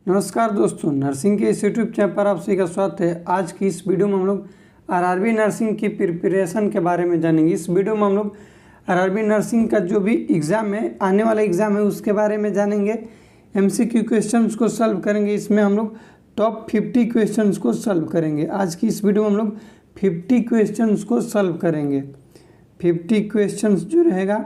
नमस्कार दोस्तों, नर्सिंग के इस यूट्यूब चैनल पर आप सभी का स्वागत है। आज की इस वीडियो में हम लोग आरआरबी नर्सिंग की प्रिपरेशन के बारे में जानेंगे। इस वीडियो में हम लोग आरआरबी नर्सिंग का जो भी एग्ज़ाम है, आने वाला एग्ज़ाम है, उसके बारे में जानेंगे। एमसीक्यू क्वेश्चंस को सॉल्व करेंगे। इसमें हम लोग टॉप 50 क्वेश्चंस को सॉल्व करेंगे। आज की इस वीडियो में हम लोग 50 क्वेश्चंस को सॉल्व करेंगे। 50 क्वेश्चंस जो रहेगा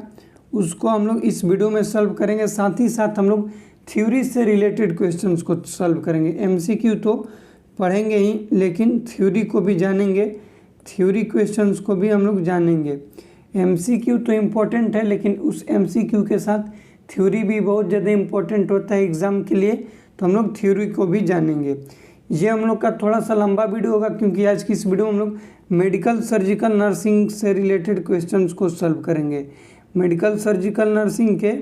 उसको हम लोग इस वीडियो में सॉल्व करेंगे। साथ ही साथ हम लोग थ्योरी से रिलेटेड क्वेश्चंस को सॉल्व करेंगे। एमसीक्यू तो पढ़ेंगे ही, लेकिन थ्योरी को भी जानेंगे, थ्योरी क्वेश्चंस को भी हम लोग जानेंगे। एमसीक्यू तो इम्पोर्टेंट है, लेकिन उस एमसीक्यू के साथ थ्योरी भी बहुत ज़्यादा इम्पोर्टेंट होता है एग्ज़ाम के लिए, तो हम लोग थ्योरी को भी जानेंगे। ये हम लोग का थोड़ा सा लंबा वीडियो होगा, क्योंकि आज की इस वीडियो में हम लोग मेडिकल सर्जिकल नर्सिंग से रिलेटेड क्वेश्चंस को सॉल्व करेंगे। मेडिकल सर्जिकल नर्सिंग के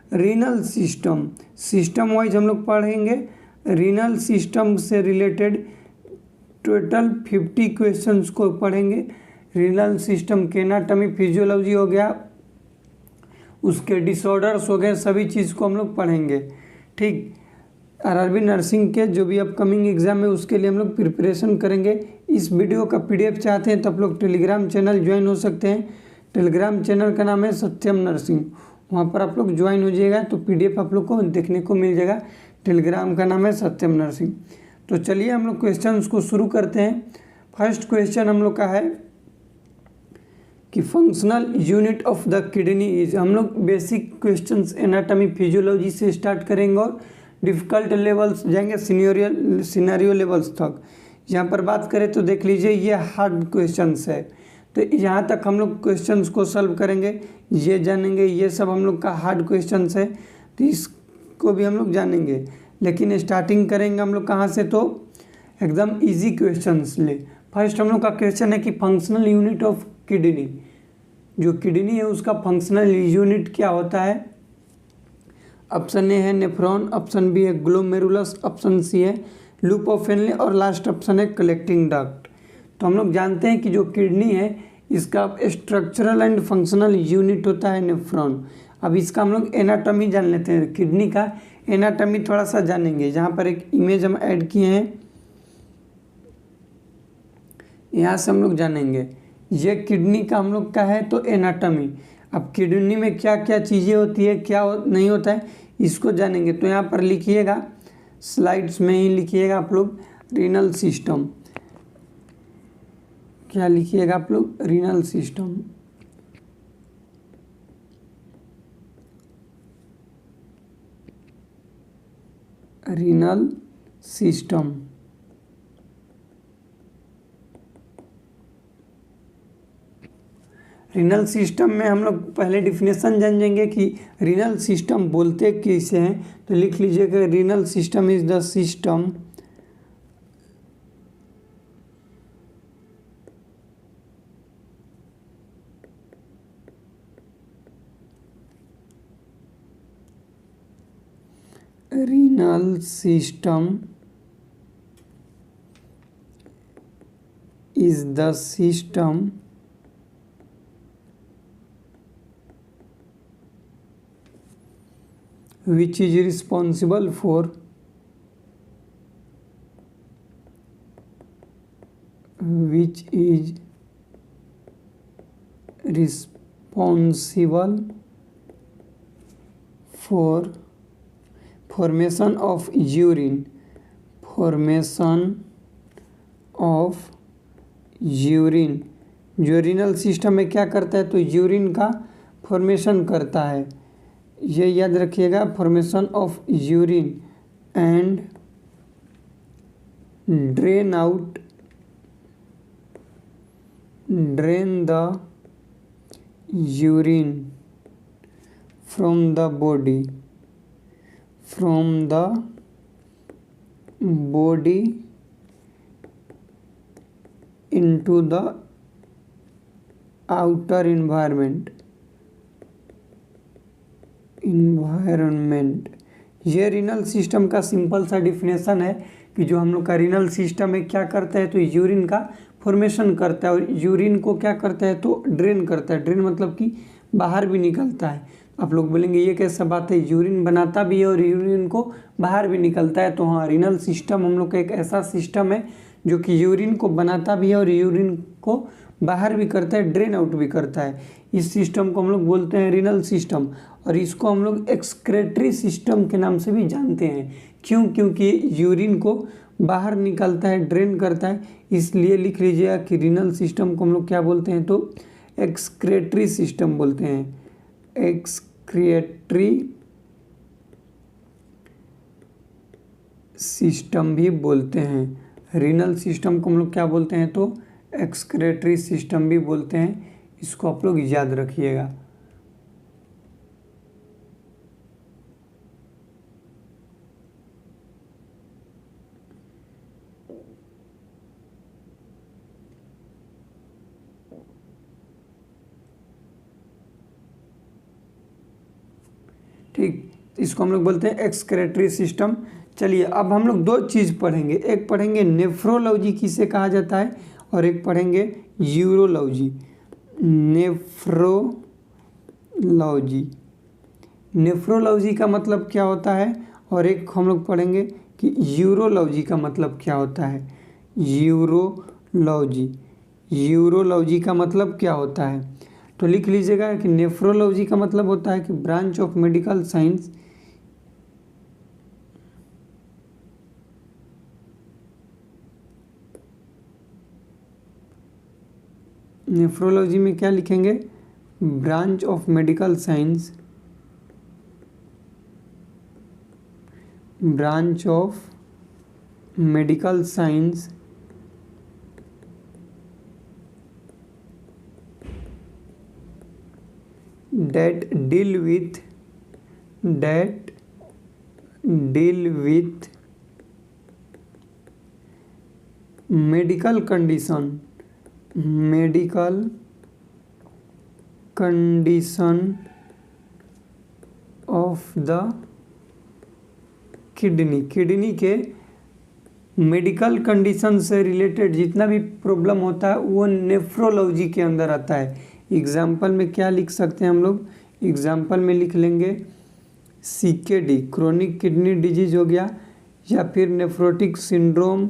रीनल सिस्टम वाइज हम लोग पढ़ेंगे। रीनल सिस्टम से रिलेटेड टोटल 50 क्वेश्चंस को पढ़ेंगे। रीनल सिस्टम के एनाटॉमी, फिजियोलॉजी हो गया, उसके डिसऑर्डर्स हो गए, सभी चीज़ को हम लोग पढ़ेंगे। ठीक, आरआरबी नर्सिंग के जो भी अपकमिंग एग्ज़ाम है उसके लिए हम लोग प्रिपरेशन करेंगे। इस वीडियो का PDF चाहते हैं तो आप लोग टेलीग्राम चैनल ज्वाइन हो सकते हैं। टेलीग्राम चैनल का नाम है सत्यम नर्सिंग, वहाँ पर आप लोग ज्वाइन हो जाइएगा तो PDF आप लोग को देखने को मिल जाएगा। टेलीग्राम का नाम है सत्यम नर्सिंग। तो चलिए हम लोग क्वेश्चंस को शुरू करते हैं। फर्स्ट क्वेश्चन हम लोग का है कि functional unit of the kidney is. हम लोग बेसिक क्वेश्चंस एनाटॉमी फिजियोलॉजी से स्टार्ट करेंगे और डिफ़िकल्ट लेवल्स जाएंगे सिनेरियो लेवल्स तक। यहाँ पर बात करें तो देख लीजिए, ये हार्ड क्वेश्चंस है, तो यहाँ तक हम लोग क्वेश्चंस को सॉल्व करेंगे, ये जानेंगे। ये सब हम लोग का हार्ड क्वेश्चंस है, तो इसको भी हम लोग जानेंगे। लेकिन स्टार्टिंग करेंगे हम लोग कहाँ से, तो एकदम इजी क्वेश्चंस ले। फर्स्ट हम लोग का क्वेश्चन है कि फंक्शनल यूनिट ऑफ किडनी, जो किडनी है उसका फंक्शनल यूनिट क्या होता है। ऑप्शन ए है नेफ्रॉन, ऑप्शन बी है ग्लोमेरुलस, ऑप्शन सी है लूप ऑफ हेनले और लास्ट ऑप्शन है कलेक्टिंग डक्ट। तो हम लोग जानते हैं कि जो किडनी है इसका स्ट्रक्चरल एंड फंक्शनल यूनिट होता है नेफ्रॉन। अब इसका हम लोग एनाटॉमी जान लेते हैं। किडनी का एनाटॉमी थोड़ा सा जानेंगे। जहाँ पर एक इमेज हम ऐड किए हैं, यहाँ से हम लोग जानेंगे। ये किडनी का हम लोग का है तो एनाटॉमी। अब किडनी में क्या क्या चीज़ें होती है, क्या नहीं होता है, इसको जानेंगे। तो यहाँ पर लिखिएगा, स्लाइड्स में ही लिखिएगा आप लोग रीनल सिस्टम। क्या लिखिएगा आप लोग, renal system. Renal system. Renal system में हम लोग पहले डिफिनेशन जान जाएंगे कि रीनल सिस्टम बोलते किसे हैं। तो लिख लीजिएगा, renal system is the system renal system is the system which is responsible for formation of urine, जो रीनल सिस्टम में क्या करता है, तो यूरिन का फॉर्मेशन करता है। ये याद रखिएगा, formation of urine and drain the urine from the body into the outer environment। ये रीनल सिस्टम का सिंपल सा डिफिनेशन है कि जो हम लोग का रीनल सिस्टम है क्या करता है, तो यूरिन का फॉर्मेशन करता है और यूरिन को क्या करता है, तो ड्रेन करता है। ड्रेन मतलब कि बाहर भी निकलता है। आप लोग बोलेंगे ये कैसा बात है, यूरिन बनाता भी है और यूरिन को बाहर भी निकलता है। तो हाँ, रीनल सिस्टम हम लोग का एक ऐसा सिस्टम है जो कि यूरिन को बनाता भी है और यूरिन को बाहर भी करता है, ड्रेन आउट भी करता है। इस सिस्टम को हम लोग बोलते हैं रीनल सिस्टम, और इसको हम लोग एक्सक्रेटरी सिस्टम के नाम से भी जानते हैं। क्यों? क्योंकि यूरिन को बाहर निकालता है, ड्रेन करता है, इसलिए लिख लीजिएगा कि रीनल सिस्टम को हम लोग क्या बोलते हैं, तो एक्सक्रेटरी सिस्टम बोलते हैं। एक्सक्रेटरी सिस्टम भी बोलते हैं। रीनल सिस्टम को हम लोग क्या बोलते हैं, तो एक्सक्रेटरी सिस्टम भी बोलते हैं। इसको आप लोग याद रखिएगा। ठीक, इसको हम लोग बोलते हैं एक्सक्रेटरी सिस्टम। चलिए अब हम लोग दो चीज़ पढ़ेंगे, एक पढ़ेंगे नेफ्रोलॉजी किसे कहा जाता है और एक पढ़ेंगे यूरोलॉजी। नेफ्रोलॉजी का मतलब क्या होता है और एक हम लोग पढ़ेंगे कि यूरोलॉजी का मतलब क्या होता है। यूरोलॉजी का मतलब क्या होता है, तो लिख लीजिएगा कि नेफ्रोलॉजी का मतलब होता है कि branch of medical science nephrology में क्या लिखेंगे, branch of medical science, branch of medical science that deal with medical condition of the kidney के मेडिकल कंडीशन से रिलेटेड जितना भी प्रॉब्लम होता है वो नेफ्रोलॉजी के अंदर आता है। एग्जाम्पल में क्या लिख सकते हैं हम लोग, एग्जाम्पल में लिख लेंगे CKD क्रोनिक किडनी डिजीज हो गया, या फिर नेफ्रोटिक सिंड्रोम,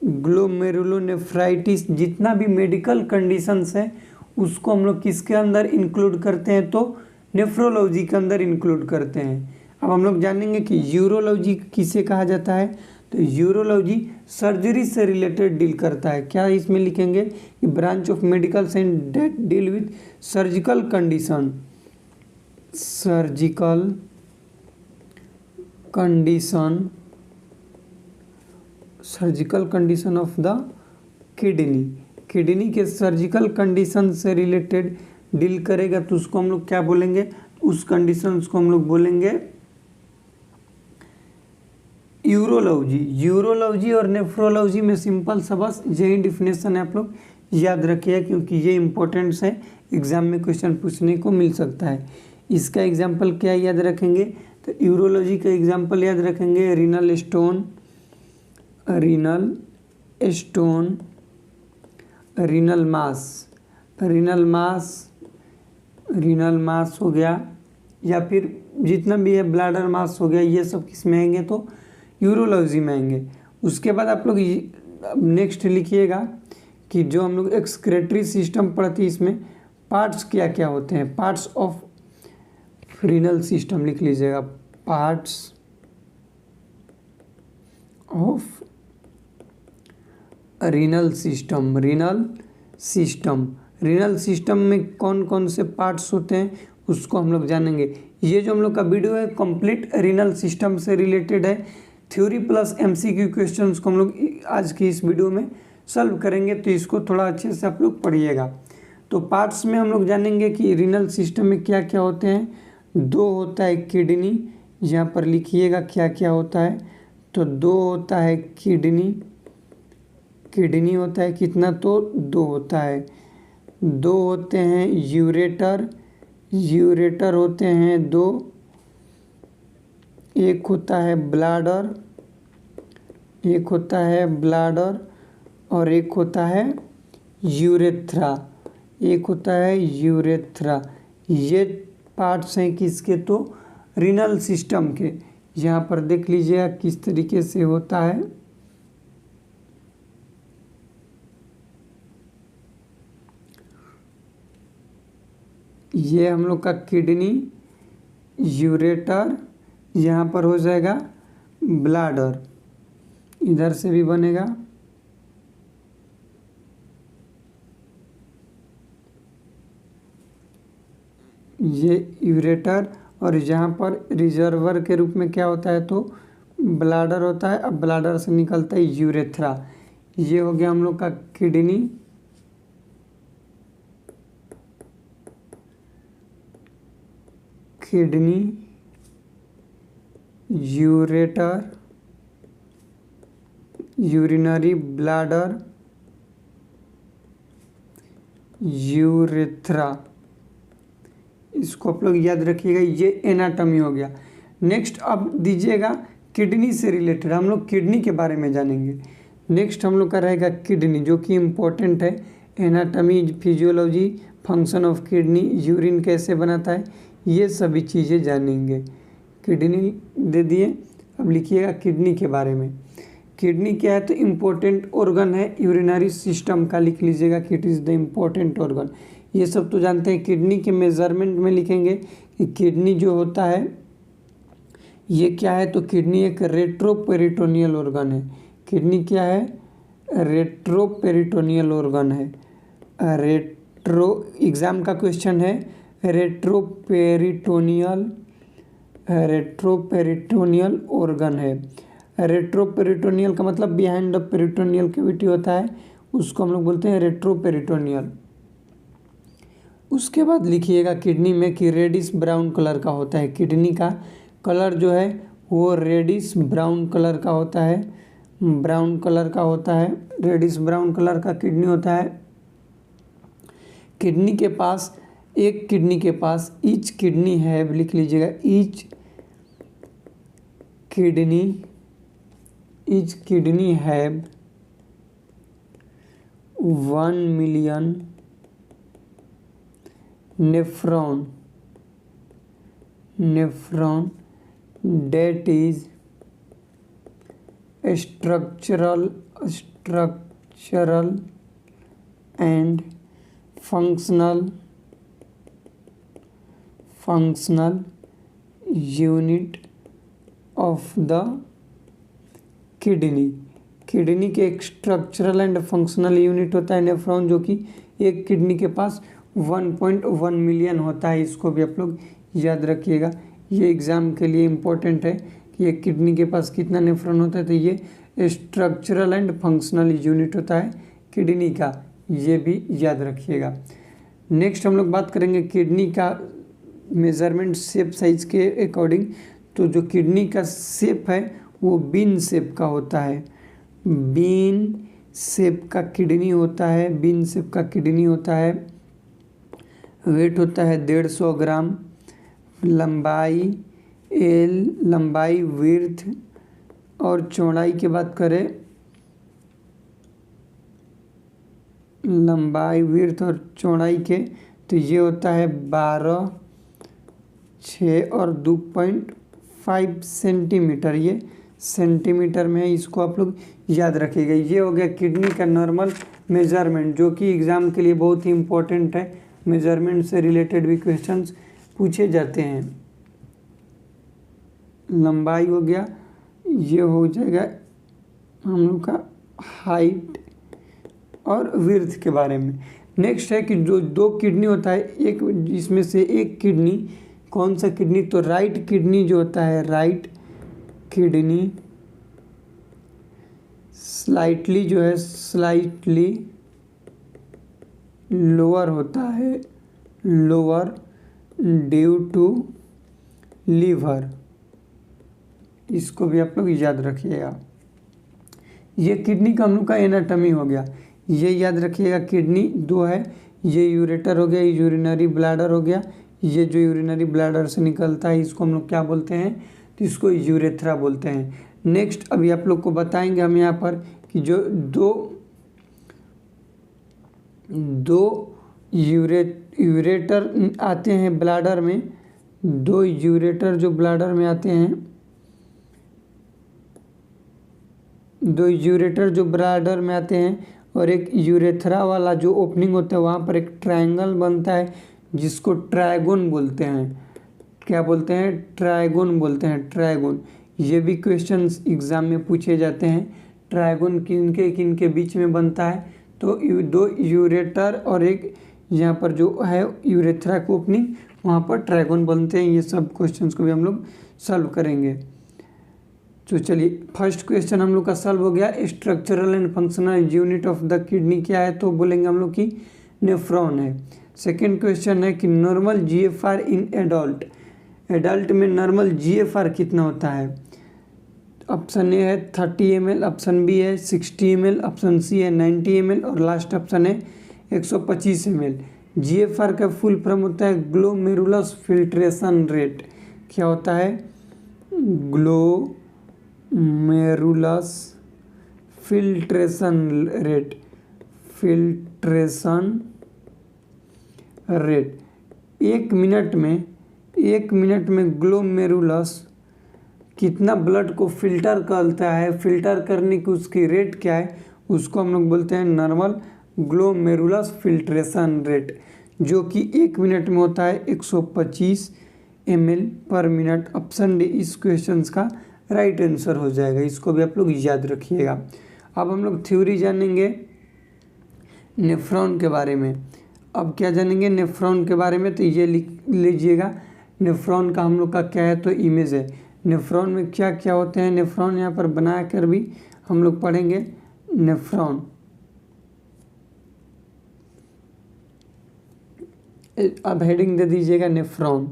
ग्लोमेरुलोनेफ्राइटिस, जितना भी मेडिकल कंडीशंस है उसको हम लोग किसके अंदर इंक्लूड करते हैं, तो नेफ्रोलॉजी के अंदर इंक्लूड करते हैं। अब हम लोग जानेंगे कि यूरोलॉजी किसे कहा जाता है, तो यूरोलॉजी सर्जरी से रिलेटेड डील करता है। क्या इसमें लिखेंगे कि branch of medical science that deal with surgical condition of the kidney के सर्जिकल कंडीशन से रिलेटेड डील करेगा, तो उसको हम लोग क्या बोलेंगे, उस कंडीशंस को हम लोग बोलेंगे यूरोलॉजी और नेफ्रोलॉजी में सिंपल सा बस यही डिफिनेशन है, आप लोग याद रखिए क्योंकि ये इंपॉर्टेंट है, एग्जाम में क्वेश्चन पूछने को मिल सकता है। इसका एग्जाम्पल क्या याद रखेंगे, तो यूरोलॉजी का एग्जाम्पल याद रखेंगे रीनल स्टोन, रीनल मास हो गया, या फिर जितना भी है ब्लैडर मास हो गया, ये सब किस में आएंगे, तो यूरोलॉजी में आएंगे। उसके बाद आप लोग नेक्स्ट लिखिएगा कि जो हम लोग एक्सक्रेटरी सिस्टम पढ़ते हैं इसमें पार्ट्स क्या क्या होते हैं, पार्ट्स ऑफ रीनल सिस्टम लिख लीजिएगा, पार्ट्स ऑफ रीनल सिस्टम में कौन कौन से पार्ट्स होते हैं उसको हम लोग जानेंगे। ये जो हम लोग का वीडियो है कंप्लीट रीनल सिस्टम से रिलेटेड है। थ्योरी प्लस MCQ क्वेश्चंस को हम लोग आज की इस वीडियो में सॉल्व करेंगे, तो इसको थोड़ा अच्छे से आप लोग पढ़िएगा। तो पार्ट्स में हम लोग जानेंगे कि रीनल सिस्टम में क्या क्या होते हैं। दो होता है किडनी, यहाँ पर लिखिएगा क्या क्या होता है, तो दो होता है किडनी होता है कितना, तो दो होता है। दो होते हैं यूरेटर होते हैं दो, एक होता है ब्लाडर और एक होता है यूरेथ्रा, एक होता है यूरेथ्रा। ये पार्ट्स हैं किसके, तो रीनल सिस्टम के। यहाँ पर देख लीजिएगा किस तरीके से होता है। ये हम लोग का किडनी, यूरेटर, यहाँ पर हो जाएगा ब्लैडर, इधर से भी बनेगा। ये यूरेटर, और यहाँ पर रिजर्वर के रूप में क्या होता है, तो ब्लैडर होता है। अब ब्लैडर से निकलता है यूरेथ्रा। ये हो गया हम लोग का kidney, ureter, urinary bladder, urethra. इसको आप लोग याद रखिएगा, ये एनाटॉमी हो गया। नेक्स्ट अब दीजिएगा किडनी से रिलेटेड, हम लोग किडनी के बारे में जानेंगे। नेक्स्ट हम लोग का रहेगा किडनी, जो कि इम्पोर्टेंट है। Anatomy, physiology, function of kidney, urine कैसे बनाता है, ये सभी चीज़ें जानेंगे। किडनी दे दिए, अब लिखिएगा किडनी के बारे में। किडनी क्या है, तो इम्पोर्टेंट ऑर्गन है यूरिनरी सिस्टम का, लिख लीजिएगा कि it is the important organ. ये सब तो जानते हैं। किडनी के मेजरमेंट में लिखेंगे कि किडनी जो होता है ये क्या है, तो किडनी एक रेट्रोपेरिटोनियल ऑर्गन है। किडनी क्या है, रेट्रोपेरिटोनियल ऑर्गन है। एग्जाम का क्वेश्चन है, रेट्रोपेरिटोनियल ऑर्गन है। रेट्रोपेरिटोनियल का मतलब बिहाइंड द पेरिटोनियल कैविटी होता है, उसको हम लोग बोलते हैं रेट्रोपेरिटोनियल। उसके बाद लिखिएगा किडनी में कि रेडिश ब्राउन कलर का होता है। किडनी का कलर जो है वो रेडिश ब्राउन कलर का होता है, ब्राउन कलर का होता है, रेडिश ब्राउन कलर का किडनी होता है। किडनी के पास, एक किडनी के पास ईच किडनी है, लिख लीजिएगा each kidney have 1 million nephron that is structural and functional unit of the kidney. Kidney के एक स्ट्रक्चरल एंड फंक्शनल यूनिट होता है नेफ्रॉन, जो कि एक किडनी के पास 1.1 मिलियन होता है। इसको भी आप लोग याद रखिएगा, ये एग्ज़ाम के लिए इम्पोर्टेंट है कि एक किडनी के पास कितना नेफ्रॉन होता है। तो ये स्ट्रक्चरल एंड फंक्शनल यूनिट होता है किडनी का, ये भी याद रखिएगा। नेक्स्ट हम लोग बात करेंगे किडनी का मेज़रमेंट शेप साइज के अकॉर्डिंग। तो जो किडनी का शेप है वो बीन शेप का होता है, बीन शेप का किडनी होता है, बीन शेप का किडनी होता है। वेट होता है 150 ग्राम। लंबाई लंबाई, विड्थ और चौड़ाई की बात करें, लंबाई, विड्थ और चौड़ाई के, तो ये होता है 12, 6 और 2.5 सेंटीमीटर। ये सेंटीमीटर में है, इसको आप लोग याद रखिएगा। ये हो गया किडनी का नॉर्मल मेजरमेंट, जो कि एग्ज़ाम के लिए बहुत ही इम्पोर्टेंट है। मेजरमेंट से रिलेटेड भी क्वेश्चंस पूछे जाते हैं। लंबाई हो गया, ये हो जाएगा हम लोग का हाइट और विड्थ के बारे में। नेक्स्ट है कि जो 2 किडनी होता है, एक इसमें से एक किडनी, कौन सा किडनी, तो राइट किडनी जो होता है, राइट किडनी स्लाइटली जो है, स्लाइटली लोअर होता है, लोअर ड्यू टू लीवर। इसको भी आप लोग याद रखिएगा। ये किडनी का हम लोग का एनाटॉमी हो गया, ये याद रखिएगा। किडनी 2 है, ये यूरेटर हो गया, ये यूरिनरी ब्लैडर हो गया। ये जो यूरिनरी ब्लैडर से निकलता है इसको हम लोग क्या बोलते हैं, तो इसको यूरेथ्रा बोलते हैं। नेक्स्ट अभी आप लोग को बताएंगे हम यहाँ पर कि जो दो यूरेटर आते हैं ब्लैडर में, दो यूरेटर जो ब्लैडर में आते हैं, दो यूरेटर जो ब्लैडर में आते हैं, और एक यूरेथ्रा वाला जो ओपनिंग होता है वहाँ पर एक ट्रायंगल बनता है जिसको ट्रायगोन बोलते हैं। क्या बोलते हैं? ट्रायगोन बोलते हैं, ट्रायगोन। ये भी क्वेश्चंस एग्जाम में पूछे जाते हैं। ट्रायगोन किन के बीच में बनता है? तो दो यूरेटर और एक यहाँ पर जो है यूरेथ्रा की ओपनिंग, वहाँ पर ट्रायगोन बनते हैं। ये सब क्वेश्चंस को भी हम लोग सॉल्व करेंगे। तो चलिए, फर्स्ट क्वेश्चन हम लोग का सॉल्व हो गया। Structural and functional unit of the kidney क्या है? तो बोलेंगे हम लोग कि नेफ्रॉन है। सेकेंड क्वेश्चन है कि normal GFR in adult, adult में नॉर्मल जीएफआर कितना होता है? ऑप्शन ए है 30 ml, ऑप्शन बी है 60 ml, ऑप्शन सी है 90 ml और लास्ट ऑप्शन है 125 ml। जीएफआर का फुल फॉर्म होता है ग्लोमेरुलस फिल्ट्रेशन रेट। क्या होता है? Glomerulus filtration rate, filtration rate. एक मिनट में ग्लोमेरुलस कितना ब्लड को फिल्टर करता है, फिल्टर करने की उसकी रेट क्या है, उसको हम लोग बोलते हैं नॉर्मल ग्लोमेरुलस फिल्ट्रेशन रेट, जो कि एक मिनट में होता है 125 ml पर मिनट। ऑप्शन डी इस क्वेश्चन का राइट आंसर हो जाएगा। इसको भी आप लोग याद रखिएगा। अब हम लोग थ्योरी जानेंगे नेफ्रॉन के बारे में। अब क्या जानेंगे नेफ्रॉन के बारे में? तो ये लिख लीजिएगा। नेफ्रॉन का हम लोग का क्या है? तो इमेज है। नेफ्रॉन में क्या क्या होते हैं? नेफ्रॉन यहाँ पर बना कर भी हम लोग पढ़ेंगे। नेफ्रॉन, अब हेडिंग दे दीजिएगा नेफ्रॉन।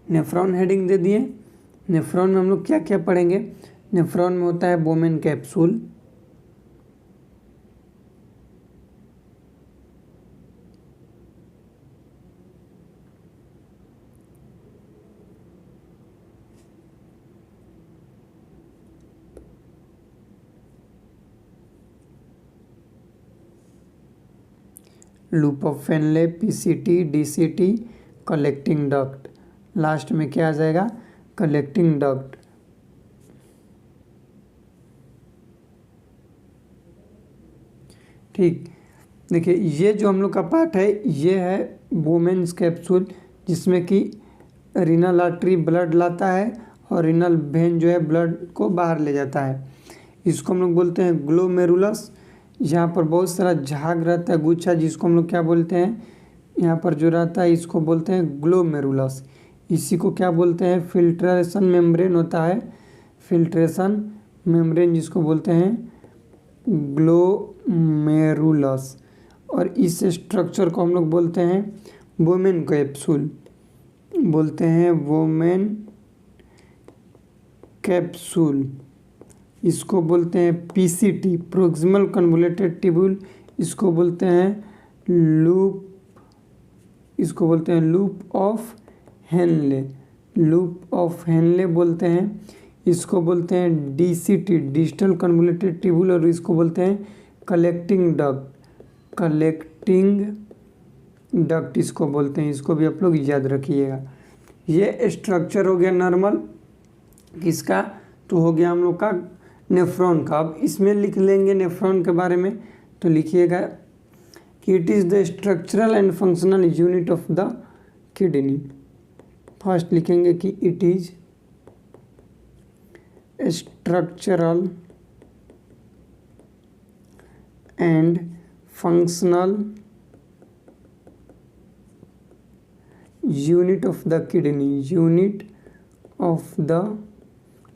नेफ्रॉन हेडिंग दे दिए। नेफ्रॉन में हम लोग क्या क्या पढ़ेंगे? नेफ्रॉन में होता है Bowman capsule, loop of Henle, PCT, DCT, collecting duct. Last में क्या आ जाएगा? Collecting duct. ठीक, देखिए ये जो हम लोग का पार्ट है ये है बोमेन्स कैप्सूल, जिसमें कि रीनल आर्टरी ब्लड लाता है और रीनल वेन जो है ब्लड को बाहर ले जाता है। इसको हम लोग बोलते हैं ग्लोमेरुलस। यहाँ पर बहुत सारा झाग रहता है, गुच्छा, जिसको हम लोग क्या बोलते हैं? यहाँ पर जो रहता है इसको बोलते हैं ग्लोमेरुलस। इसी को क्या बोलते हैं? फिल्ट्रेशन मेम्ब्रेन होता है, फिल्ट्रेशन मेम्ब्रेन जिसको बोलते हैं ग्लोमेरुलस। और इस स्ट्रक्चर को हम लोग बोलते हैं वोमेन कैप्सूल, बोलते हैं वोमेन कैप्सूल। इसको बोलते हैं पीसीटी, प्रोक्सिमल कन्वोल्यूटेड ट्यूब्यूल। इसको बोलते हैं लूप, इसको बोलते हैं loop of Henley, loop of Henley बोलते हैं। इसको बोलते हैं डीसीटी, डिजिटल कन्वोल्यूटेड ट्यूब्यूल। और इसको बोलते हैं कलेक्टिंग डक्ट, कलेक्टिंग डक्ट इसको बोलते हैं। इसको भी आप लोग याद रखिएगा। ये स्ट्रक्चर हो गया नॉर्मल किसका? तो हो गया हम लोग का नेफ्रॉन का। अब इसमें लिख लेंगे नेफ्रॉन के बारे में। तो लिखिएगा कि it is the structural and functional unit of the kidney. First लिखेंगे कि it is structural and functional unit of the kidney, unit of the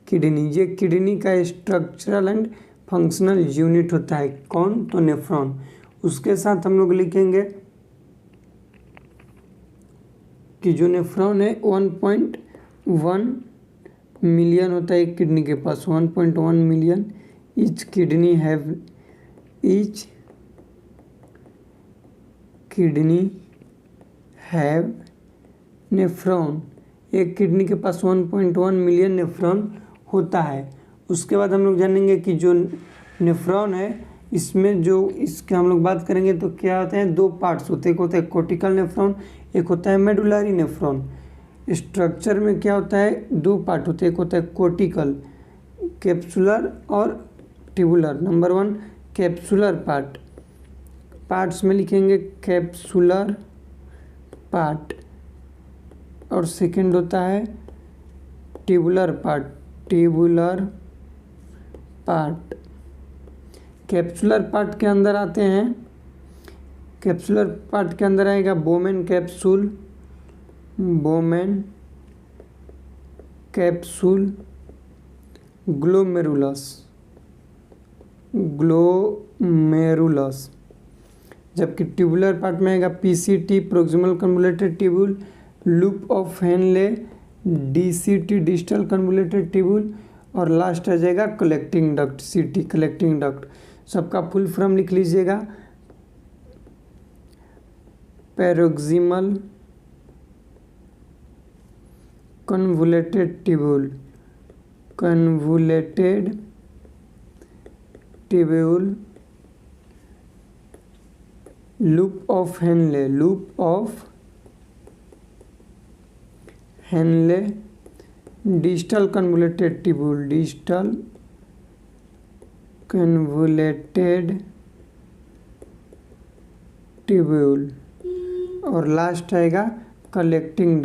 kidney. ये किडनी का स्ट्रक्चरल एंड फंक्शनल यूनिट होता है। कौन? तो नेफ्रॉन। उसके साथ हम लोग लिखेंगे कि जो नेफ्रॉन है 1.1 मिलियन होता है एक किडनी के पास, 1.1 million. Each kidney have nephron. एक किडनी के पास 1.1 मिलियन नेफ्रॉन होता है। उसके बाद हम लोग जानेंगे कि जो नेफ्रॉन है इसमें जो इसके हम लोग बात करेंगे तो क्या होते हैं, दो पार्ट्स होते हैं, एक होता है कोर्टिकल नेफ्रॉन, एक होता है मेडुलरी नेफ्रॉन। स्ट्रक्चर में क्या होता है, दो पार्ट होते हैं, एक होता है कोर्टिकल कैप्सुलर और ट्यूबुलर। नंबर 1 कैप्सुलर पार्ट्स में लिखेंगे कैप्सुलर पार्ट, और सेकंड होता है ट्यूबुलर पार्ट। कैप्सुलर पार्ट के अंदर आते हैं, कैप्सुलर पार्ट के अंदर आएगा बोमेन कैप्सूल, ग्लोमेरुलस। जबकि ट्यूबुलर पार्ट में आएगा PCT proximal convoluted tubule, loop of Henle DCT distal convoluted tubule, और लास्ट आ जाएगा collecting duct CT collecting duct. सबका फुल फॉर्म लिख लीजिएगा, proximal convoluted tubule, loop of Henle distal convoluted tubule, और लास्ट आएगा कलेक्टिंग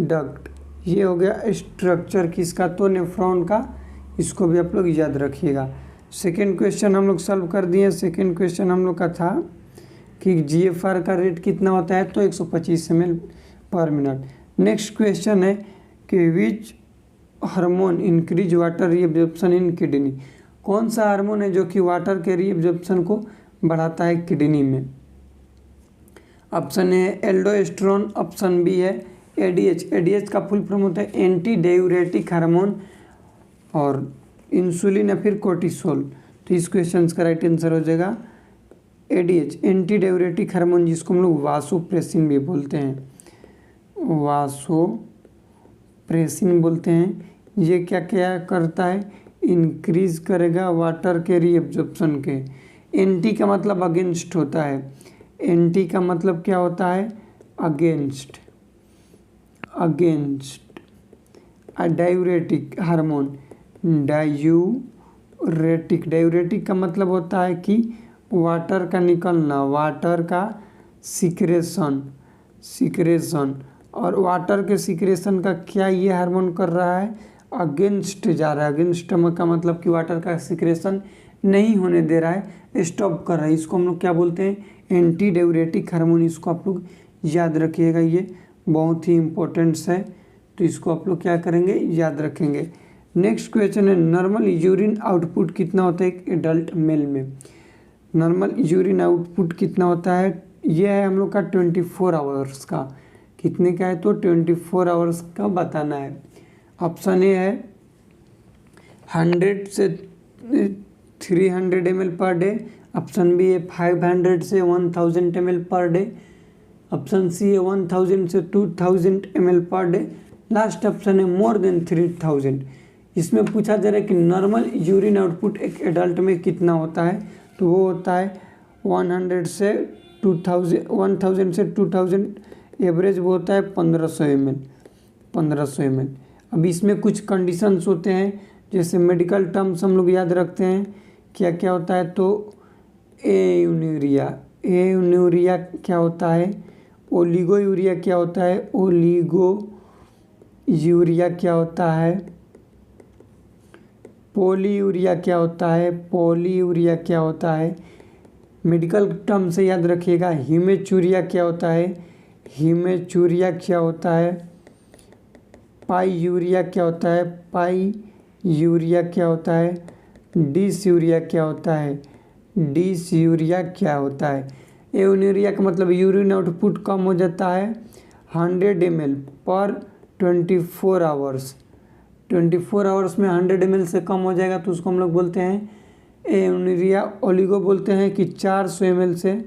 डक्ट। ये हो गया स्ट्रक्चर किसका, तो नेफ्रॉन का। इसको भी आप लोग याद रखिएगा। सेकेंड क्वेश्चन हम लोग सॉल्व कर दिए। सेकेंड क्वेश्चन हम लोग का था कि जीएफआर का रेट कितना होता है, तो 125 ml पर मिनट। नेक्स्ट क्वेश्चन है कि which hormone increase water reabsorption in kidney. कौन सा हार्मोन है जो कि वाटर के रीअब्जॉर्प्शन को बढ़ाता है किडनी में। Option A aldosterone, option B है एडीएच का फुल फॉर्म होता है एंटी डायूरेटिक हार्मोन, और इंसुलिन या फिर कोर्टिसोल। तो इस क्वेश्चन का राइट आंसर हो जाएगा एडीएच, एंटी डायूरेटिक हार्मोन, जिसको हम लोग वासोप्रेसिन भी बोलते हैं, वासोप्रेसिन बोलते हैं। ये क्या क्या करता है, इंक्रीज करेगा वाटर के रीअब्जॉर्प्शन के। एंटी का मतलब अगेंस्ट होता है, एंटी का मतलब क्या होता है, अगेंस्ट। डायूरेटिक हार्मोन, डायूरेटिक का मतलब होता है कि वाटर का निकलना, वाटर का सिक्रेशन, और वाटर के सिक्रेशन का क्या ये हार्मोन कर रहा है, अगेंस्ट जा रहा है। अगेंस्ट का मतलब कि वाटर का सिक्रेशन नहीं होने दे रहा है, स्टॉप कर रहा है। इसको हम लोग क्या बोलते हैं, एंटी डायूरेटिक हार्मोन। इसको आप लोग याद रखिएगा, ये बहुत ही इम्पोर्टेंट्स है, तो इसको आप लोग क्या करेंगे, याद रखेंगे। नेक्स्ट क्वेश्चन है नॉर्मल यूरिन आउटपुट कितना होता है एक एडल्ट मेल में। नॉर्मल यूरिन आउटपुट कितना होता है, ये है हम लोग का 24 आवर्स का। कितने का है, तो 24 आवर्स का बताना है। ऑप्शन ए है 100 से 300 ml per day, option B है 500 से 1000 ml per day, option C है 1000 से 2000 ml per day, last option है मोर देन 3000। इसमें पूछा जा रहा है कि नॉर्मल यूरिन आउटपुट एक एडल्ट में कितना होता है, तो वो होता है 1000 से 2000 एवरेज वो होता है 1500 ml। अब इसमें कुछ कंडीशंस होते हैं, जैसे मेडिकल टर्म्स हम लोग याद रखते हैं, क्या क्या होता है, तो एयूरिया क्या होता है, ओलिगो यूरिया क्या होता है, क्या होता है, पॉलीयूरिया क्या होता है। मेडिकल टर्म से याद रखिएगा, हीमेचूरिया क्या होता है, पाईयूरिया क्या होता है, डिसयूरिया क्या होता है। एयूरिया का मतलब यूरिन आउटपुट कम हो जाता है 100 ml पर 24 आवर्स। 24 आवर्स में 100 ml से कम हो जाएगा तो उसको हम लोग बोलते हैं एयूरिया। ओलिगो बोलते हैं कि 400 ml से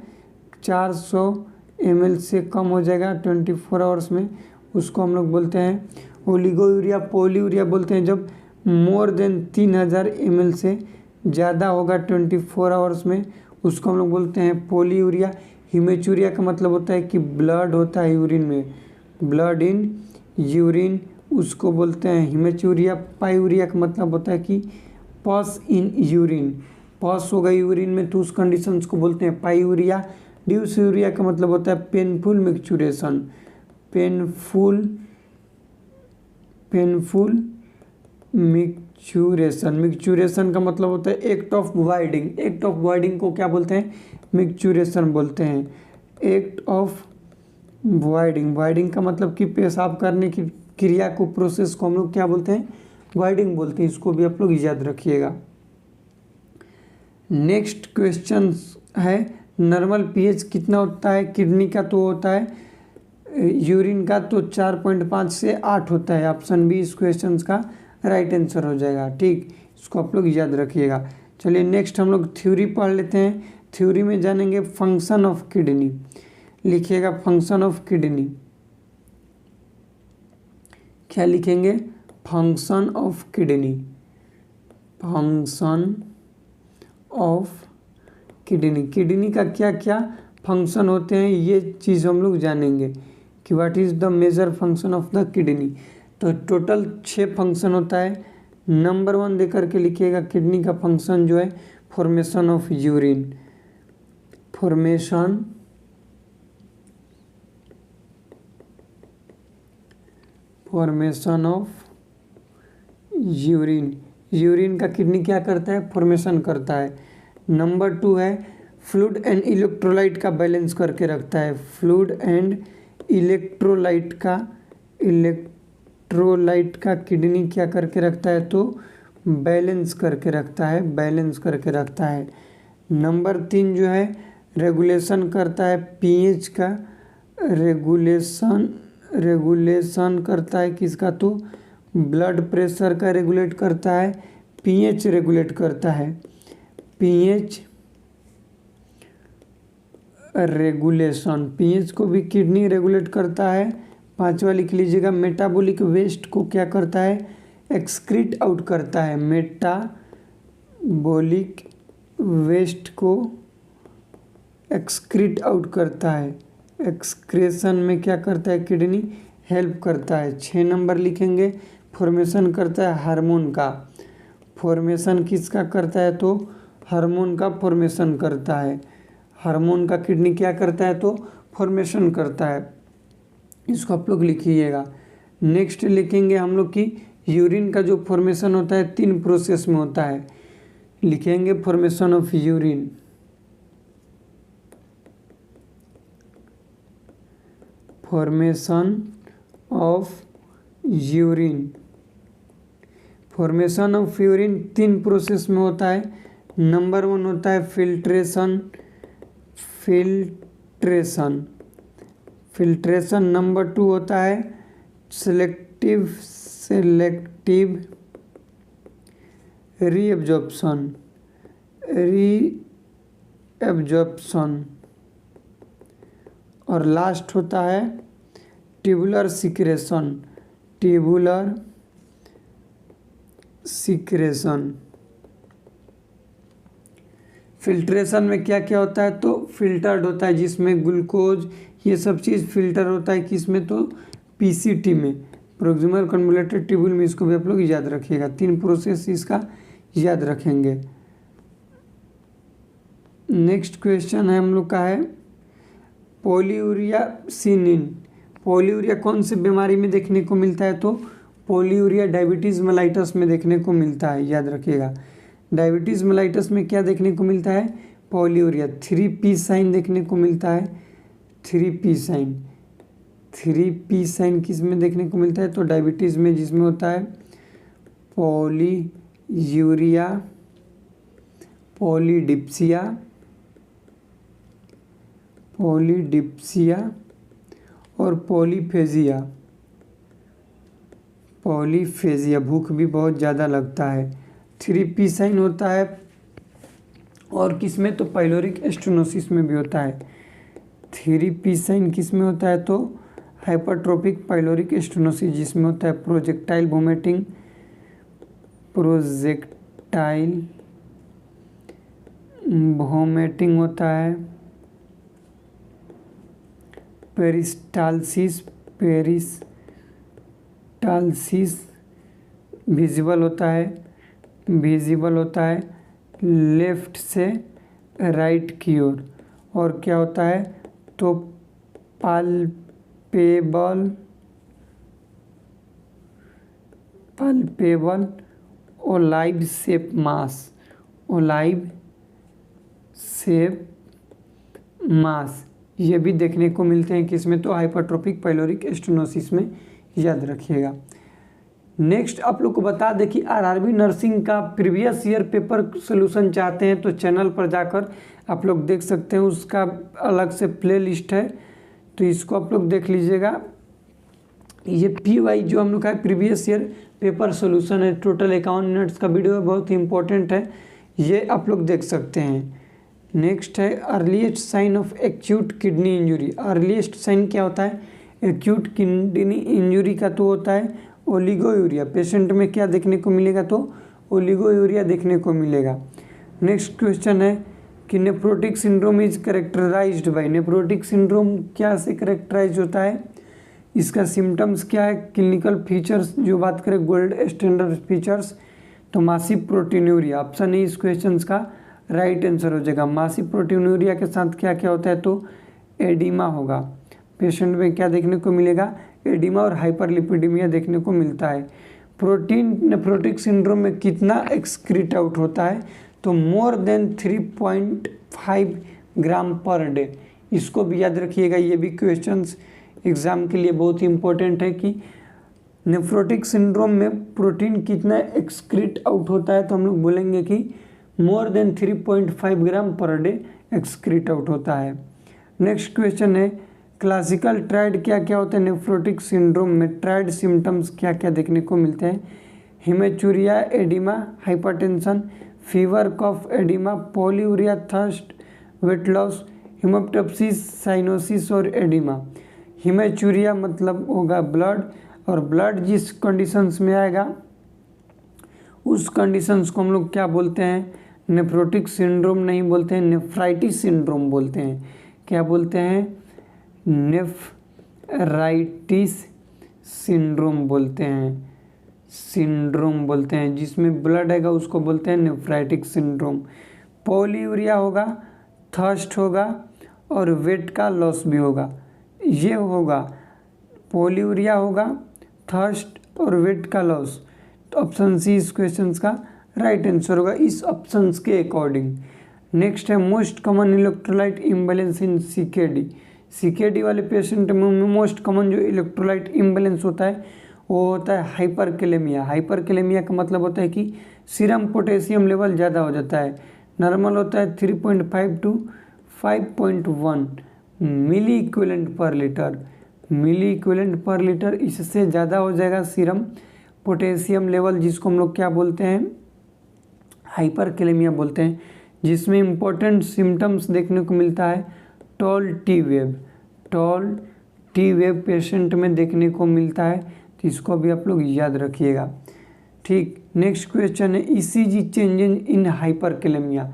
400 ml से कम हो जाएगा 24 आवर्स में, उसको हम लोग बोलते हैं ओलिगोयूरिया। पॉलीयूरिया बोलते हैं जब मोर देन 3000 ml से ज़्यादा होगा 24 आवर्स में, उसको हम लोग बोलते हैं पॉलीयूरिया। हिमेचूरिया का मतलब होता है कि ब्लड होता है यूरिन में, ब्लड इन यूरिन, उसको बोलते हैं हिमेचूरिया। पायूरिया का मतलब होता है कि पस इन यूरिन, पस होगा यूरिन में तो उस कंडीशंस को बोलते हैं पायूरिया। ड्यूसूरिया का मतलब होता है painful micturition, painful micturition. Micturition का मतलब होता है act of voiding, act of voiding को क्या बोलते हैं? मिक्चुरेशन बोलते हैं। एक्ट ऑफ वॉइडिंग, वॉइडिंग का मतलब कि पेशाब करने की क्रिया को, प्रोसेस को हम लोग क्या बोलते हैं? वॉइडिंग बोलते हैं। इसको भी आप लोग याद रखिएगा। नेक्स्ट क्वेश्चन है नॉर्मल पीएच कितना होता है? किडनी का तो होता है, यूरिन का तो 4.5 से 8 होता है। ऑप्शन बी इस क्वेश्चन का राइट आंसर हो जाएगा। ठीक, इसको आप लोग याद रखिएगा। चलिए नेक्स्ट हम लोग थ्योरी पढ़ लेते हैं। थ्योरी में जानेंगे फंक्शन ऑफ किडनी। लिखिएगा फंक्शन ऑफ किडनी। क्या लिखेंगे? Function of kidney, function of kidney. Kidney का क्या क्या फंक्शन होते हैं ये चीज़ हम लोग जानेंगे कि what is the major function of the kidney. तो टोटल 6 फंक्शन होता है। नंबर 1 दे करके लिखिएगा किडनी का फंक्शन जो है formation of urine, formation of urine. Urine का किडनी क्या करता है? फॉर्मेशन करता है। नंबर 2 है फ्लूइड एंड इलेक्ट्रोलाइट का बैलेंस करके रखता है। फ्लूइड एंड इलेक्ट्रोलाइट का किडनी क्या करके रखता है? तो बैलेंस करके रखता है, बैलेंस करके रखता है। नंबर 3 जो है रेगुलेशन करता है पीएच का, रेगुलेशन करता है किसका? तो ब्लड प्रेशर का रेगुलेट करता है। पीएच रेगुलेट करता है, पीएच रेगुलेशन, पीएच को भी किडनी रेगुलेट करता है। 5वां लिख लीजिएगा मेटाबॉलिक वेस्ट को क्या करता है? एक्सक्रीट आउट करता है। मेटाबॉलिक वेस्ट को एक्सक्रीट आउट करता है। एक्सक्रेशन में क्या करता है? किडनी हेल्प करता है। 6 नंबर लिखेंगे फॉर्मेशन करता है हार्मोन का। फॉर्मेशन किसका करता है? तो हार्मोन का फॉर्मेशन करता है। हार्मोन का किडनी क्या करता है? तो फॉर्मेशन करता है। इसको आप लोग लिखिएगा। नेक्स्ट लिखेंगे हम लोग कि यूरिन का जो फॉर्मेशन होता है 3 प्रोसेस में होता है। लिखेंगे formation of urine, formation of urine. Formation of urine 3 process में होता है। नंबर 1 होता है फिल्ट्रेशन, नंबर 2 होता है सेलेक्टिव रीअब्जॉर्प्शन, और लास्ट होता है ट्यूबुलर सिक्रेशन। फिल्ट्रेशन में क्या क्या होता है? तो फिल्टर्ड होता है जिसमें ग्लूकोज ये सब चीज़ फिल्टर होता है। किसमें? तो पीसीटी में, प्रोक्सिमल कन्वोल्यूटेड ट्यूबुल में। इसको भी आप लोग याद रखिएगा। 3 प्रोसेस इसका याद रखेंगे। नेक्स्ट क्वेश्चन है हम लोग का है पॉलीयूरिया सिनिन। पॉलीयूरिया कौन सी बीमारी में देखने को मिलता है? तो पॉलीयूरिया डायबिटीज़ मेलाइटस में देखने को मिलता है। याद रखिएगा डायबिटीज़ मेलाइटस में क्या देखने को मिलता है? पॉलीयूरिया। 3P साइन देखने को मिलता है। 3P साइन किस में देखने को मिलता है? तो डायबिटीज़ में, जिसमें होता है पॉलीयूरिया, पॉलीडिप्सिया और पॉलीफेजिया। भूख भी बहुत ज़्यादा लगता है। 3P साइन होता है। और किस में? तो पाइलोरिक स्टेनोसिस में भी होता है। 3p साइन किस में होता है? तो हाइपरट्रोफिक पाइलोरिक स्टेनोसिस, जिसमें होता है प्रोजेक्टाइल वोमिटिंग, होता है, पेरिस्टालसिस विजिबल होता है लेफ्ट से राइट की ओर, और क्या होता है? तो पाल्पेबल ओलाइव शेप मास, ये भी देखने को मिलते हैं किसमें? तो हाइपरट्रोफिक पाइलोरिक स्टेनोसिस में, याद रखिएगा। नेक्स्ट आप लोग को बता दें कि आरआरबी नर्सिंग का प्रीवियस ईयर पेपर सोल्यूशन चाहते हैं तो चैनल पर जाकर आप लोग देख सकते हैं, उसका अलग से प्ले लिस्ट है, तो इसको आप लोग देख लीजिएगा। ये PY जो हम लोग का प्रीवियस ईयर पेपर सोल्यूशन है, टोटल 51 मिनट्स का वीडियो है, बहुत ही इंपॉर्टेंट है, ये आप लोग देख सकते हैं। नेक्स्ट है earliest sign of acute kidney injury. Earliest sign क्या होता है? एक्यूट किडनी इंजरी का तो होता है ओलिगोयूरिया। पेशेंट में क्या देखने को मिलेगा? तो ओलिगोयूरिया देखने को मिलेगा। नेक्स्ट क्वेश्चन है कि nephrotic syndrome is characterised by. Nephrotic syndrome क्या से कैरेक्टराइज होता है? इसका सिम्टम्स क्या है? क्लिनिकल फीचर्स जो बात करें गोल्ड स्टैंडर्ड फीचर्स, तो मासिव प्रोटीनूरिया ऑप्शन है इस क्वेश्चन का राइट आंसर हो जाएगा। मासिव प्रोटीनूरिया के साथ क्या क्या होता है? तो एडिमा होगा। पेशेंट में क्या देखने को मिलेगा? एडिमा और हाइपरलिपिडीमिया देखने को मिलता है। प्रोटीन नेफ्रोटिक सिंड्रोम में कितना एक्सक्रीट आउट होता है? तो मोर देन 3.5 ग्राम पर डे। इसको भी याद रखिएगा, ये भी क्वेश्चंस एग्जाम के लिए बहुत ही इंपॉर्टेंट है कि नेफ्रोटिक सिंड्रोम में प्रोटीन कितना एक्सक्रीट आउट होता है, तो हम लोग बोलेंगे कि मोर देन 3.5 ग्राम पर डे एक्सक्रीट आउट होता है। नेक्स्ट क्वेश्चन है क्लासिकल ट्राइड क्या क्या होता है नेफ्रोटिक सिंड्रोम में? ट्राइड सिम्टम्स क्या क्या देखने को मिलते हैं? Haematuria, oedema, hypertension, fever, cough, oedema, polyuria, thirst, weight loss, haemoptysis, cyanosis और एडिमा। हिमेचूरिया मतलब होगा ब्लड, और ब्लड जिस कंडीशंस में आएगा उस कंडीशंस को हम लोग क्या बोलते हैं? नेफ्रोटिक सिंड्रोम नहीं बोलते हैं, नेफ्राइटिस सिंड्रोम बोलते हैं। क्या बोलते हैं? नेफ्राइटिस सिंड्रोम बोलते हैं, जिसमें ब्लड आएगा उसको बोलते हैं नेफ्राइटिक सिंड्रोम। पॉलीयूरिया होगा, थर्स्ट होगा और वेट का लॉस भी होगा। ये होगा पॉलीयूरिया होगा, थर्स्ट और वेट का लॉस, तो ऑप्शन सी इस क्वेश्चन का राइट आंसर होगा इस ऑप्शंस के अकॉर्डिंग। नेक्स्ट है मोस्ट कॉमन इलेक्ट्रोलाइट इम्बैलेंस इन सीकेडी वाले पेशेंट में मोस्ट कॉमन जो इलेक्ट्रोलाइट इम्बैलेंस होता है वो होता है हाइपरकैलेमिया। हाइपरकैलेमिया का मतलब होता है कि सीरम पोटेशियम लेवल ज़्यादा हो जाता है। नॉर्मल होता है 3.5 to 5.1 milliequivalent per litre. इससे ज़्यादा हो जाएगा सीरम पोटेशियम लेवल, जिसको हम लोग क्या बोलते हैं? हाइपरकैलेमिया बोलते हैं, जिसमें इम्पोर्टेंट सिम्टम्स देखने को मिलता है टॉल टी वेव पेशेंट में देखने को मिलता है, तो इसको भी आप लोग याद रखिएगा। ठीक, नेक्स्ट क्वेश्चन है ECG changes in hyperkalaemia.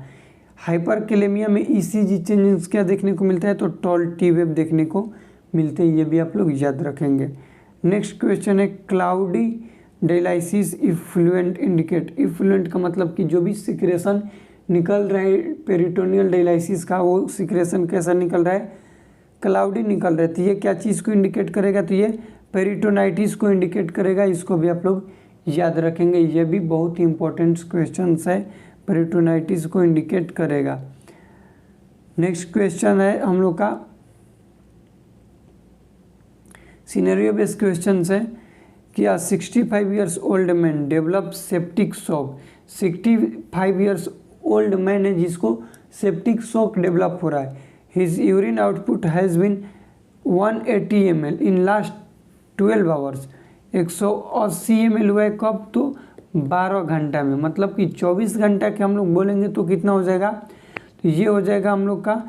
Hyperkalaemia में ईसीजी चेंजेस क्या देखने को मिलता है? तो टॉल टी वेव देखने को मिलते हैं, ये भी आप लोग याद रखेंगे। नेक्स्ट क्वेश्चन है cloudy dialysis effluent indicate. Effluent का मतलब कि जो भी सिक्रेशन निकल रहा है पेरिटोनियल डायलिसिस का, वो सिक्रेशन कैसा निकल रहा है? क्लाउडी निकल रहा है। तो ये क्या चीज़ को इंडिकेट करेगा? तो ये पेरिटोनाइटिस को इंडिकेट करेगा, इसको भी आप लोग याद रखेंगे, ये भी बहुत ही इंपॉर्टेंट क्वेश्चन है, पेरिटोनाइटिस को इंडिकेट करेगा। नेक्स्ट क्वेश्चन है हम लोग का सिनेरियो बेस्ड क्वेश्चन है कि 65 years old man develop septic shock. 65 years old man है जिसको सेप्टिक शॉक डेवलप हो रहा है। His urine output has been 180 ml in last 12 hours. 180 ml हुआ है कब? तो 12 घंटा में, मतलब कि 24 घंटा के हम लोग बोलेंगे तो कितना हो जाएगा? तो ये हो जाएगा हम लोग का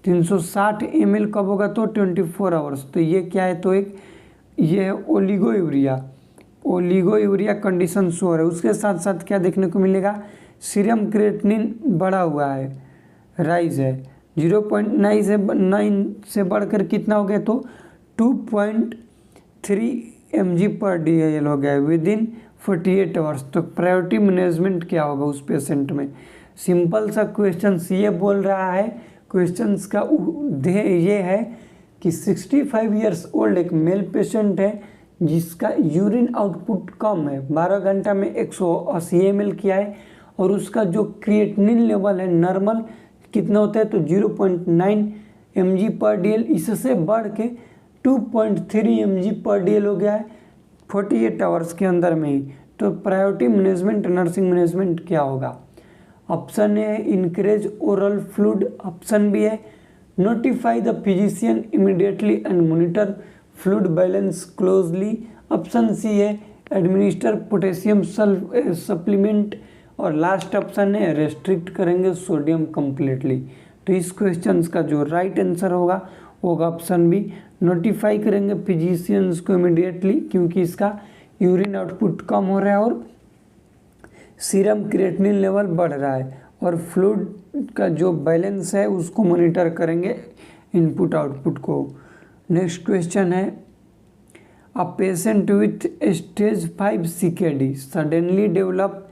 360 ml कब होगा तो 24 आवर्स। तो ये क्या है तो एक ये है ओलिगो यूरिया कंडीशन शो है। उसके साथ साथ क्या देखने को मिलेगा, सीरम क्रिएटिनिन बढ़ा हुआ है, राइज है 0.9 से बढ़कर कितना हो गया तो 2.3 mg/dl हो गया विद इन 48 आवर्स। तो प्रायोरिटी मैनेजमेंट क्या होगा उस पेशेंट में। सिंपल सा क्वेश्चन ये बोल रहा है, क्वेश्चंस का ध्येय ये है कि 65 ईयर्स ओल्ड एक मेल पेशेंट है जिसका यूरिन आउटपुट कम है, 12 घंटा में 180 ml किया है और उसका जो क्रिएटिनिन लेवल है नॉर्मल कितना होता है तो 0.9 mg/dl, इससे बढ़ के 2.3 mg/dl हो गया है 48 आवर्स के अंदर में ही। तो प्रायोरिटी मैनेजमेंट नर्सिंग मैनेजमेंट क्या होगा। Option A encourage oral fluid, option B है notify the physician immediately and monitor fluid balance closely, option C है एडमिनिस्टर पोटेशियम सप्लीमेंट और लास्ट ऑप्शन है रेस्ट्रिक्ट करेंगे सोडियम कंप्लीटली। तो इस क्वेश्चंस का जो राइट आंसर होगा ऑप्शन बी, नोटिफाई करेंगे फिजिशियंस को इमीडिएटली क्योंकि इसका यूरिन आउटपुट कम हो रहा है और सीरम क्रिएटिनिन लेवल बढ़ रहा है और फ्लूइड का जो बैलेंस है उसको मॉनिटर करेंगे इनपुट आउटपुट को। नेक्स्ट क्वेश्चन है a patient with stage 5 CKD suddenly develop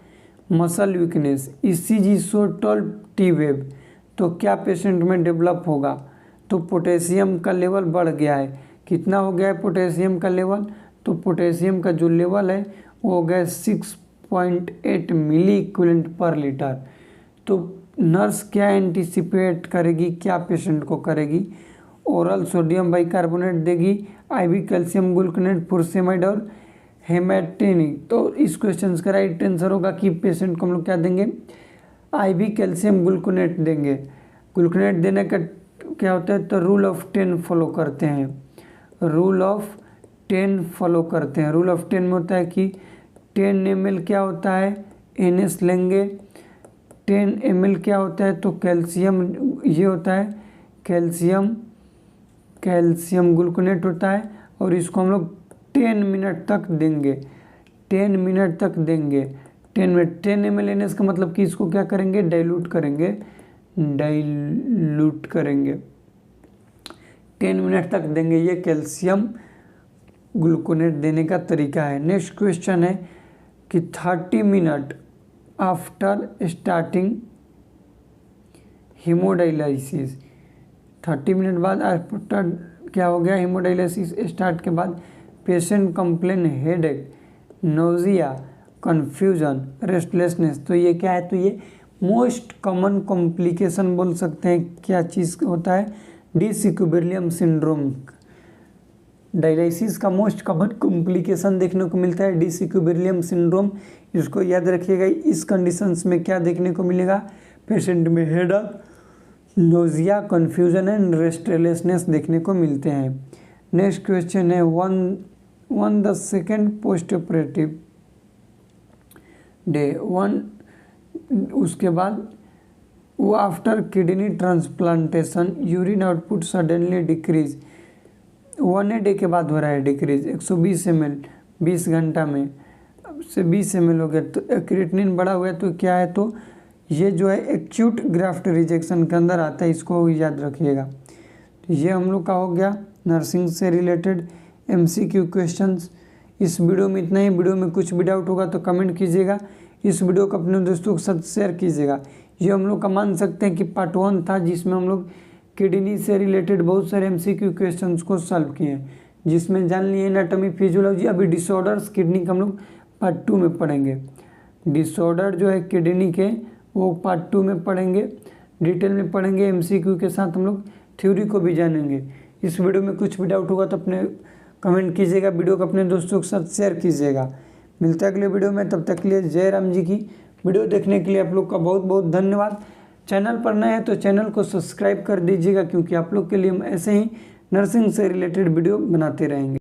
muscle weakness, ECG show 12 T wave. तो क्या पेशेंट में डेवलप होगा तो पोटेशियम का लेवल बढ़ गया है, कितना हो गया है पोटेशियम का लेवल तो पोटेशियम का जो लेवल है वो हो गया 6.8 मिली इक्विवेलेंट पर लीटर। तो नर्स क्या एंटिसिपेट करेगी, क्या पेशेंट को करेगी, ओरल सोडियम बाइकार्बोनेट देगी, IV कैल्शियम ग्लूकोनेट, फुरसेमाइड और हेमेटेनिक। तो इस क्वेश्चन का राइट आंसर होगा कि पेशेंट को हम लोग क्या देंगे IV कैल्शियम ग्लूकोनेट देंगे। ग्लूकोनेट देने का क्या होता है तो रूल ऑफ 10 फॉलो करते हैं, रूल ऑफ 10 फॉलो करते हैं। रूल ऑफ 10 में होता है कि 10 ml क्या होता है NS लेंगे, 10 ml क्या होता है तो कैल्शियम ये होता है कैल्शियम ग्लूकोनेट होता है और इसको हम लोग 10 मिनट तक देंगे, 10 मिनट तक देंगे। 10 मिनट 10 ml NS का मतलब कि इसको क्या करेंगे डाइल्यूट करेंगे 10 मिनट तक देंगे। ये कैल्शियम ग्लूकोनेट देने का तरीका है। नेक्स्ट क्वेश्चन है कि 30 minute after starting haemodialysis, 30 minute बाद आफ्टर क्या हो गया हीमोडायलिसिस स्टार्ट के बाद patient complain headache, nausea, confusion, restlessness. तो ये क्या है तो ये मोस्ट कॉमन कॉम्प्लिकेशन बोल सकते हैं। क्या चीज़ होता है डिसइक्विलिब्रियम सिंड्रोम, डायलिसिस का मोस्ट कॉमन कॉम्प्लिकेशन देखने को मिलता है डिसइक्विलिब्रियम सिंड्रोम। इसको याद रखिएगा। इस कंडीशंस में क्या देखने को मिलेगा पेशेंट में headache, nausea, confusion and restlessness देखने को मिलते हैं। नेक्स्ट क्वेश्चन है one the second post operative day, उसके बाद वो after kidney transplantation urine output suddenly decrease, 1 day के बाद हो रहा है डिक्रीज 120 ml 20 घंटा में से 20 ml हो गया। तो क्रिएटिनिन बढ़ा हुआ है तो क्या है तो ये जो है एक्यूट ग्राफ्ट रिजेक्शन के अंदर आता है, इसको याद रखिएगा। तो ये हम लोग का हो गया नर्सिंग से रिलेटेड MCQ क्वेश्चंस। इस वीडियो में इतना ही। वीडियो में कुछ भी डाउट होगा तो कमेंट कीजिएगा। इस वीडियो को अपने दोस्तों के साथ शेयर कीजिएगा। ये हम लोग का मान सकते हैं कि पार्ट 1 था जिसमें हम लोग किडनी से रिलेटेड बहुत सारे MCQ क्वेश्चंस को सॉल्व किए हैं, जिसमें जान लिए एनाटॉमी, फिजियोलॉजी। अभी डिसऑर्डर्स किडनी का हम लोग पार्ट 2 में पढ़ेंगे। डिसऑर्डर जो है किडनी के वो पार्ट 2 में पढ़ेंगे, डिटेल में पढ़ेंगे। MCQ के साथ हम लोग थ्योरी को भी जानेंगे। इस वीडियो में कुछ भी डाउट होगा तो अपने कमेंट कीजिएगा, वीडियो को अपने दोस्तों के साथ शेयर कीजिएगा। मिलता है अगले वीडियो में, तब तक के लिए जय राम जी की। वीडियो देखने के लिए आप लोग का बहुत बहुत धन्यवाद। चैनल पर नए हैं तो चैनल को सब्सक्राइब कर दीजिएगा क्योंकि आप लोग के लिए हम ऐसे ही नर्सिंग से रिलेटेड वीडियो बनाते रहेंगे।